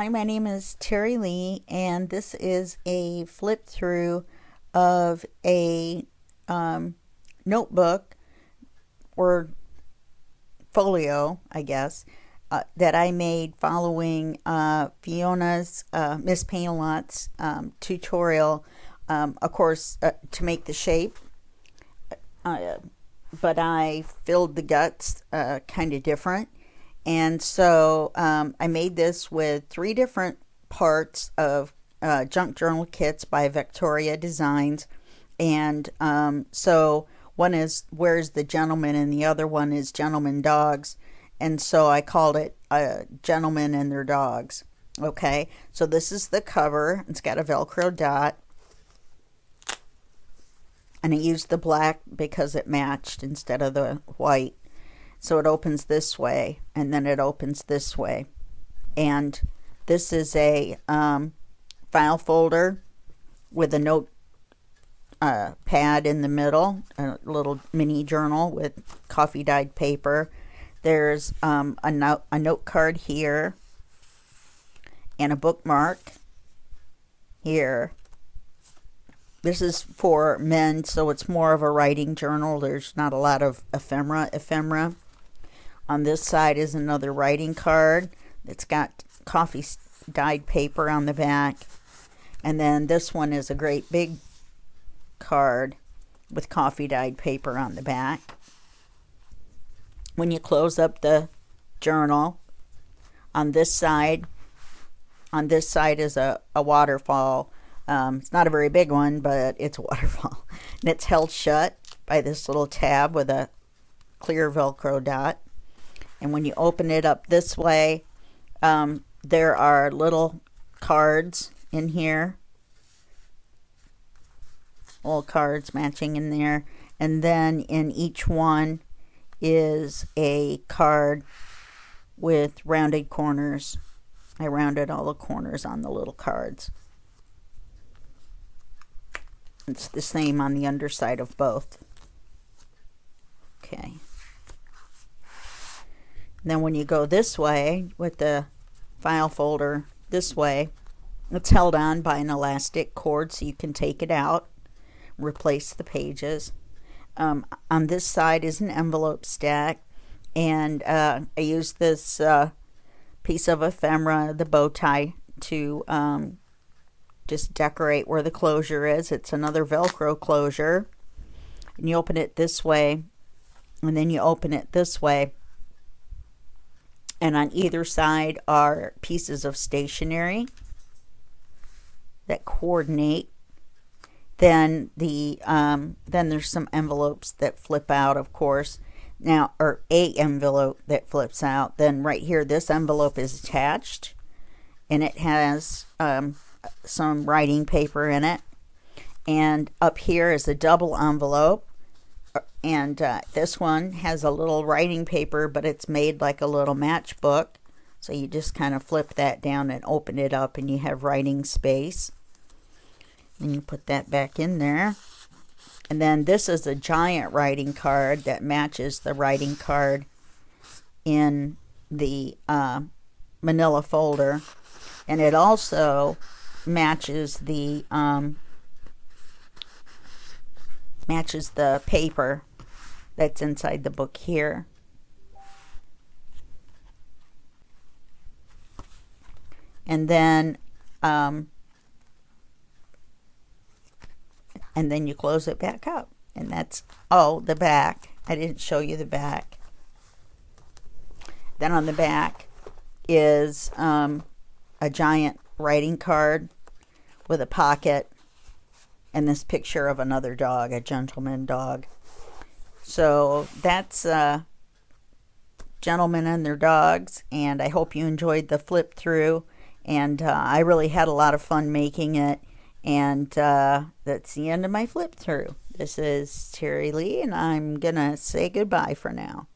Hi, my name is Terry Lee, and this is a flip through of a notebook or folio, I guess, that I made following Fiona's Miss Paint-A-Lot's tutorial, of course, to make the shape. But I filled the guts kind of different. And so I made this with 3 different parts of junk journal kits by Victoria Designs. And so one is Where's the Gentleman, and the other one is Gentleman Dogs. And so I called it Gentlemen and Their Dogs. Okay, so this is the cover. It's got a Velcro dot. And I used the black because it matched instead of the white. So it opens this way, and then it opens this way. And this is a file folder with a note pad in the middle, a little mini journal with coffee dyed paper. There's a note card here, and a bookmark here. This is for men, so it's more of a writing journal. There's not a lot of ephemera. On this side is another writing card. It's got coffee dyed paper on the back. And then this one is a great big card with coffee dyed paper on the back. When you close up the journal, on this side is a waterfall. It's not a very big one, but it's a waterfall. And it's held shut by this little tab with a clear Velcro dot. And when you open it up this way, there are little cards in here. Little cards matching in there. And then in each one is a card with rounded corners. I rounded all the corners on the little cards. It's the same on the underside of both. Okay. Then when you go this way with the file folder this way, it's held on by an elastic cord so you can take it out, replace the pages. On this side is an envelope stack, and I used this piece of ephemera, the bow tie, to just decorate where the closure is. It's another Velcro closure, and you open it this way, and then you open it this way. And on either side are pieces of stationery that coordinate. Then there's some envelopes that flip out, of course. Now, or a envelope that flips out. Then right here, this envelope is attached, and it has some writing paper in it. And up here is a double envelope. And this one has a little writing paper, but it's made like a little matchbook. So you just kind of flip that down and open it up, and you have writing space. And you put that back in there. And then this is a giant writing card that matches the writing card in the manila folder. And it also matches the paper that's inside the book here. And then you close it back up. And that's, the back. I didn't show you the back. Then on the back is a giant writing card with a pocket and this picture of another dog, a gentleman dog. So that's Gentlemen and Their Dogs, and I hope you enjoyed the flip through. And I really had a lot of fun making it. And that's the end of my flip through. This is Terry Lee, and I'm gonna say goodbye for now.